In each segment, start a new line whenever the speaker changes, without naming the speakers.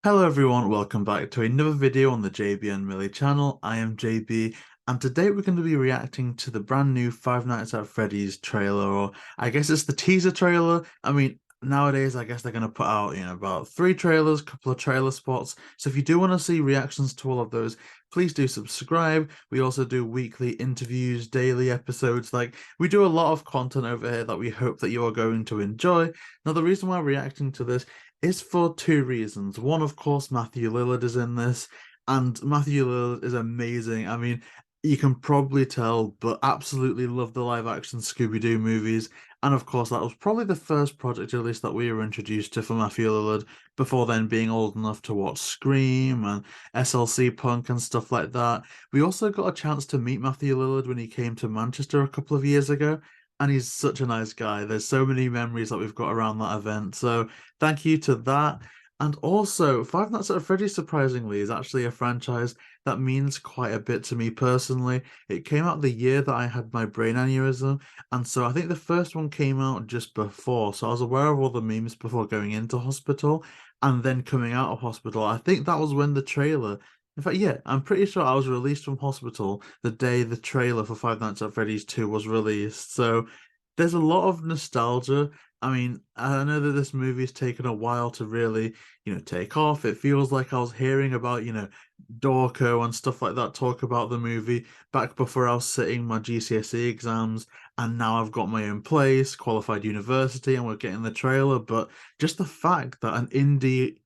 Hello everyone, welcome back to another video on the JayBee and Milly channel. I am JayBee, and today we're going to be reacting to the brand new Five Nights at Freddy's trailer, or I guess it's the teaser trailer. I mean, nowadays I guess they're going to put out, about three trailers, couple of trailer spots. So if you do want to see reactions to all of those, please do subscribe. We also do weekly interviews, daily episodes. Like, we do a lot of content over here that we hope that you are going to enjoy. Now, the reason why we're reacting to this is for two reasons. One, of course, Matthew Lillard is in this, and Matthew Lillard is amazing. I mean, you can probably tell, but absolutely love the live action Scooby-Doo movies. And of course, that was probably the first project, at least, that we were introduced to for Matthew Lillard, before then being old enough to watch Scream and SLC Punk and stuff like that. We also got a chance to meet Matthew Lillard when he came to Manchester a couple of years ago, and he's such a nice guy. There's so many memories that we've got around that event. So thank you to that. And also, Five Nights at Freddy's, surprisingly, is actually a franchise that means quite a bit to me personally. It came out the year that I had my brain aneurysm, and so I think the first one came out just before. So I was aware of all the memes before going into hospital, and then coming out of hospital. I think that was when the trailer. In fact, yeah, I'm pretty sure I was released from hospital the day the trailer for Five Nights at Freddy's 2 was released. So there's a lot of nostalgia. I mean, I know that this movie's taken a while to really, take off. It feels like I was hearing about, Dorco and stuff like that talk about the movie back before I was sitting my GCSE exams, and now I've got my own place, qualified university, and we're getting the trailer. But just the fact that an indie,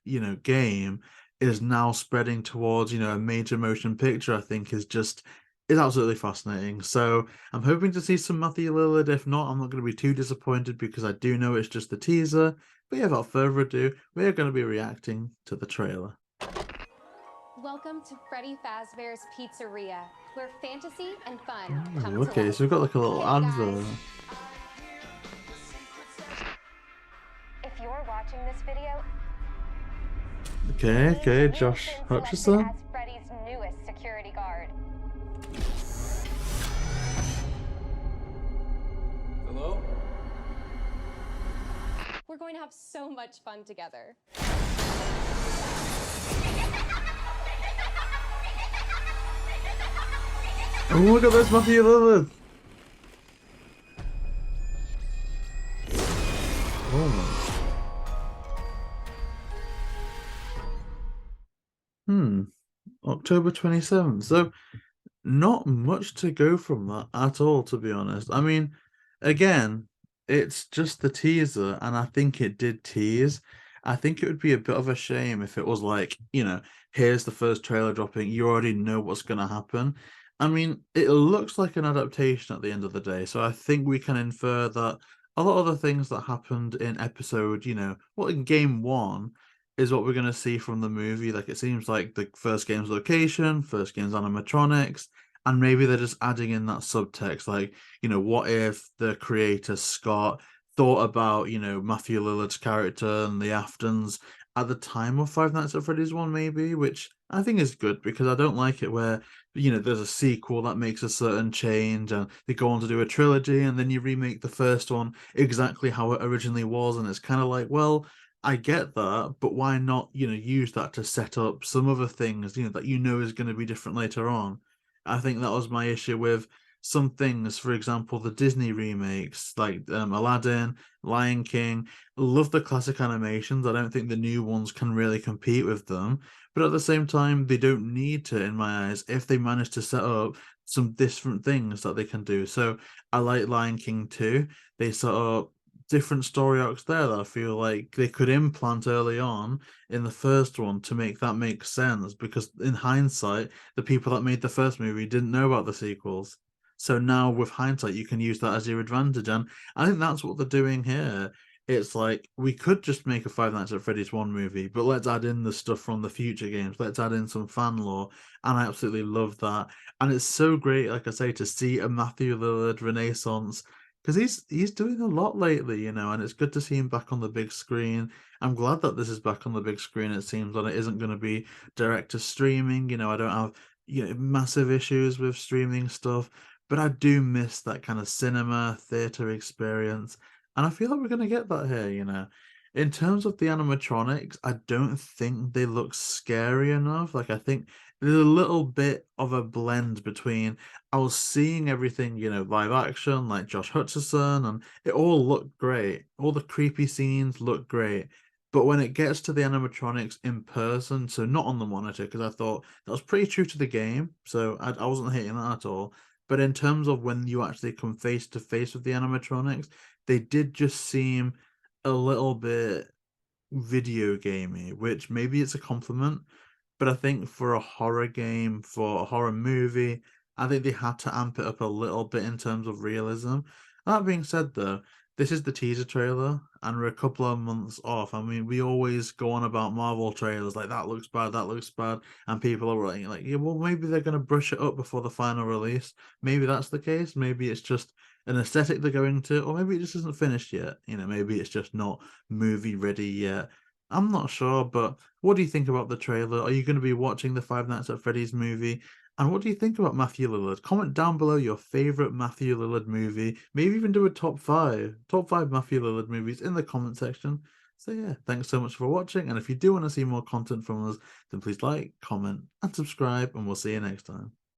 game is now spreading towards, a major motion picture, I think is absolutely fascinating. So I'm hoping to see some Matthew Lillard. If not, I'm not going to be too disappointed because I do know it's just a teaser. But yeah, without further ado, we are going to be reacting to the trailer.
Welcome to Freddy Fazbear's Pizzeria, where fantasy and fun come
Ooh,
to
okay,
life.
so we've got like a little
Hey guys,
advert.
if you're watching this video,
Okay,
it means
okay,
you've
Josh
been selected
Hutcherson.
as Freddy's newest security guard.
Hello?
We're going to have so much fun together.
Oh, look at this Matthew Lillard. Oh. Hmm. October 27th. So not much to go from that at all, to be honest. I mean, again, it's just the teaser, and I think it did tease. I think it would be a bit of a shame if it was like, here's the first trailer dropping, you already know what's going to happen. I mean, it looks like an adaptation at the end of the day, so I think we can infer that a lot of the things that happened in episode, in game one, is what we're going to see from the movie. Like, it seems like the first game's location, first game's animatronics, and maybe they're just adding in that subtext, like, what if the creator Scott thought about, Matthew Lillard's character and the Aftons at the time of Five Nights at Freddy's 1, maybe, which I think is good because I don't like it where, there's a sequel that makes a certain change and they go on to do a trilogy and then you remake the first one exactly how it originally was. And it's kind of like, well, I get that, but why not, use that to set up some other things, that is going to be different later on. I think that was my issue with some things. For example, the Disney remakes, like Aladdin, Lion King. Love the classic animations. I don't think the new ones can really compete with them. But at the same time, they don't need to, in my eyes, if they manage to set up some different things that they can do. So I like Lion King too. They set up different story arcs there that I feel like they could implant early on in the first one to make that make sense. Because in hindsight, the people that made the first movie didn't know about the sequels. So now with hindsight, you can use that as your advantage. And I think that's what they're doing here. It's like we could just make a Five Nights at Freddy's 1 movie, but let's add in the stuff from the future games. Let's add in some fan lore. And I absolutely love that. And it's so great, like I say, to see a Matthew Lillard renaissance because he's doing a lot lately, and it's good to see him back on the big screen. I'm glad that this is back on the big screen. It seems that it isn't going to be direct to streaming. I don't have massive issues with streaming stuff, but I do miss that kind of cinema theater experience, and I feel like we're going to get that here. In terms of the animatronics, I don't think they look scary enough. Like, I think there's a little bit of a blend between I was seeing everything, live action, like Josh Hutcherson, and it all looked great. All the creepy scenes look great. But when it gets to the animatronics in person, so not on the monitor, because I thought that was pretty true to the game, so I wasn't hating that at all. But in terms of when you actually come face to face with the animatronics, they did just seem a little bit video gamey, which maybe it's a compliment, but I think for a horror game, for a horror movie, I think they had to amp it up a little bit in terms of realism. That being said, though, this is the teaser trailer, and we're a couple of months off. I mean, we always go on about Marvel trailers like that looks bad, and people are writing like, yeah, well, maybe they're gonna brush it up before the final release. Maybe that's the case. Maybe it's just an aesthetic they're going to, or maybe it just isn't finished yet. Maybe it's just not movie ready yet. I'm not sure, but what do you think about the trailer? Are you going to be watching the Five Nights at Freddy's movie? And what do you think about Matthew Lillard? Comment down below your favorite Matthew Lillard movie. Maybe even do a top five Matthew Lillard movies in the comment section. So yeah, thanks so much for watching. And if you do want to see more content from us, then please like, comment, and subscribe, and we'll see you next time.